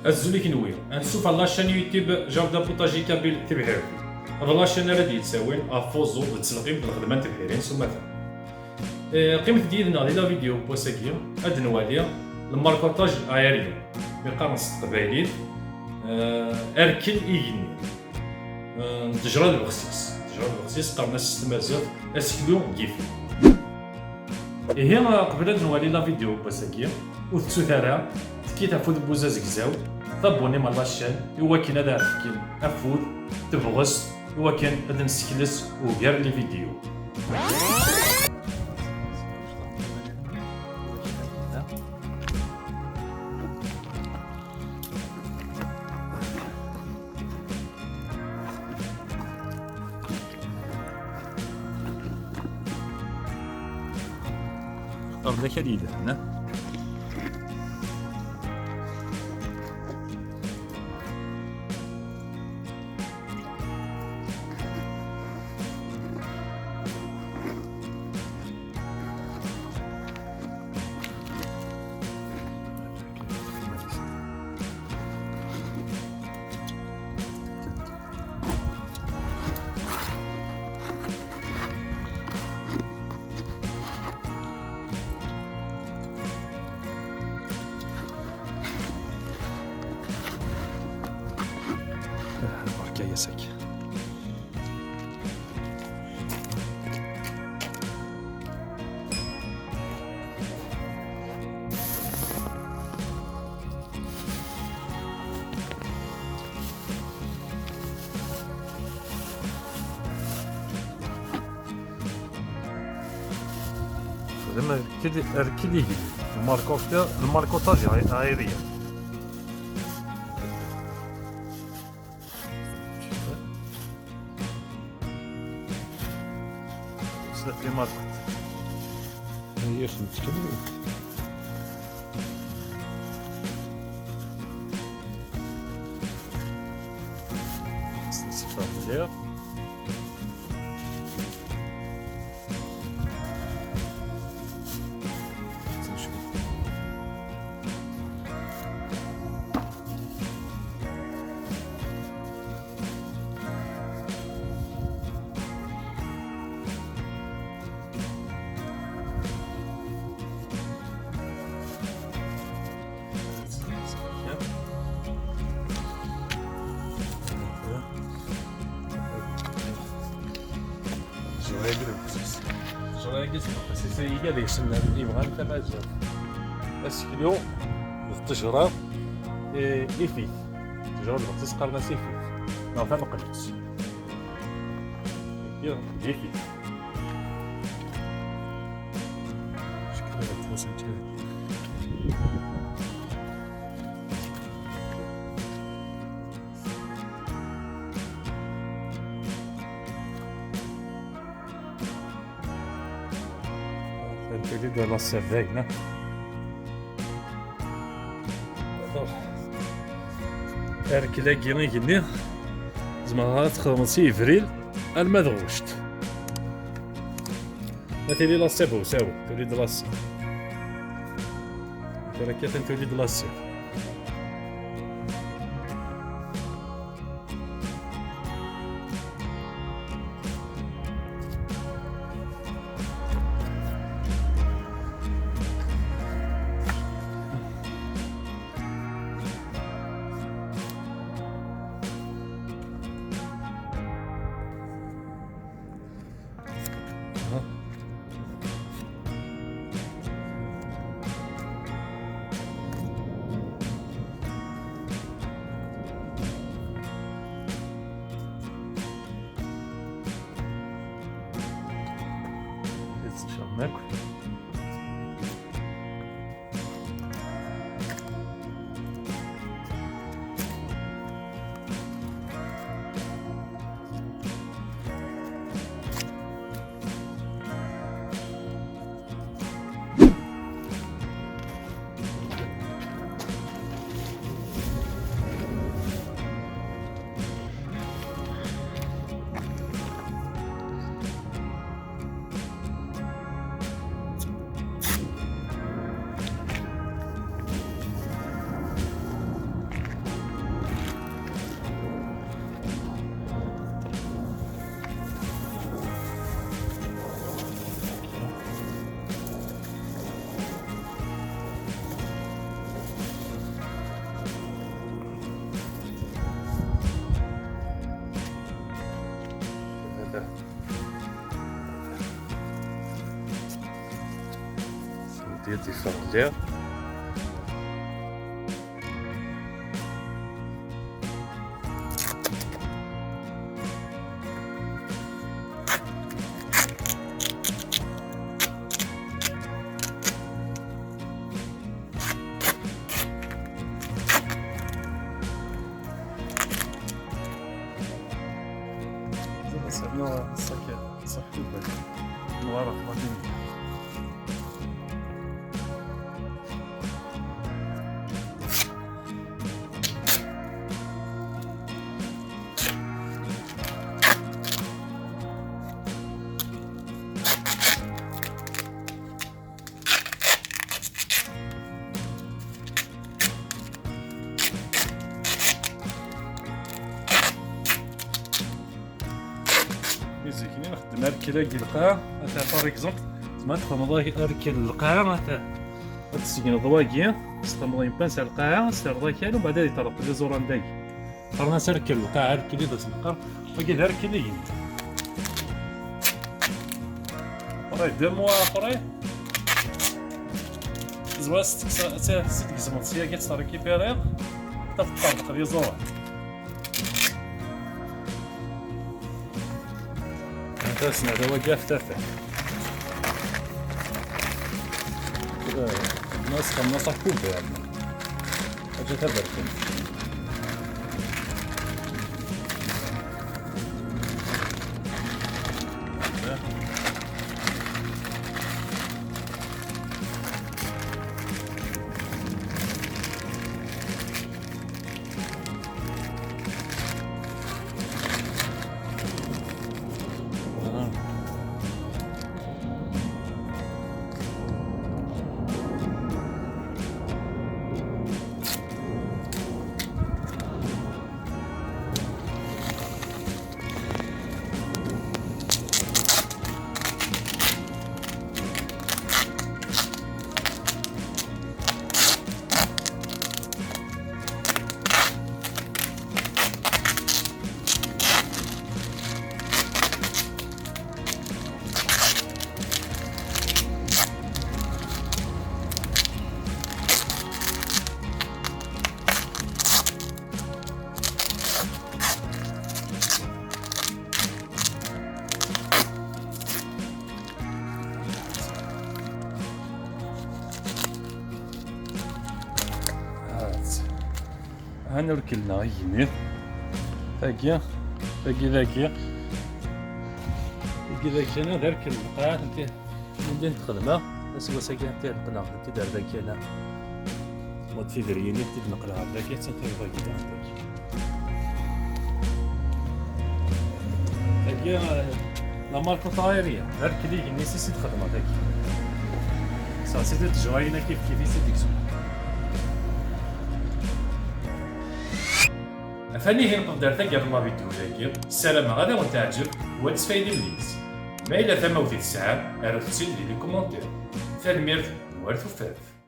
الزولي كنوي نشوف على لاشين يوتيوب جاردن بوتاجي كابيل تبحير هذا لاشين راه يتساوين افوزو بالتنقيب بالخدمات تبحيرين سماثا قيمة ديالنا ديال فيديو بوساكيا هاد نواليا الماركوطاج ايريان بقرنص قبايلين اركل ايغني تجرى البخسيس قرنص تمازيغ اسكلو كيفي هي قبل نوالي لا فيديو بوساكيا وتسوثارها تكيت افود بوزاز كزاو طابوني مع لاشين هو كاين هذا كاين افود تبغس هو كان هذا نسكلس وغير لي فيديو أرض كريدة هنا بركة يسك زعما ركدي الماركوطاج عايرية في ماركت هي نتكلم نصفر مزيان هي اللي يسمى يبغى تمازيغ اسكلو التجرة إيفيث تجرة البطيس قرنا سيفيث نعرفها مقلتش هي إيفيث شكلها تفوسن كذا تريد لا سيرفينا اركلا كيني زعما تخلصي افريل المدغوشت مثلي لا سيبو ساو تريد لاس تركات تريد لاس ناكل ديال ديفوندير. صح صح الورق غادي ميزيكني نخدم هالكلا كي القاع مثلا باغ اكزومبل زعما تخدم هالكلا القاع مثلا تسكن ضواكي استمر يمبانس على القاعة استرضى كان وبعد يطرق لي زوران داك قرنا سركل القاعة هالكلي دا تنقر وكي هالكلي ين راي دو موا اخرين زوا ست كزمت سيا كتريكيبيري تطرق لي زوران تسمع دوا جاف تافه كده الناس كان نصح كوبا يعني اجي تبرك هانا ركلنا يمين هاكيا ذاكي انا دارك القاع انت ندير الخدمه اسوا ساكن تاع القناع انت دار ذاك انا مود فيفريني تبدا نقلها ذاك تنتهي ذاك عندك هاكيا لا ماركه طايريه دارك لي نيسيسيت خدمه ذاك صافي سيدي تجوينا كيف يسيدك فاني هي نقدر تلقى ما فيديو ذاكي السلام غدا وتعجب وتسفايدي النيس ما إلا ثما وثي تسعة أرد تسيد لي كومونتير فالميرت وارثو فاف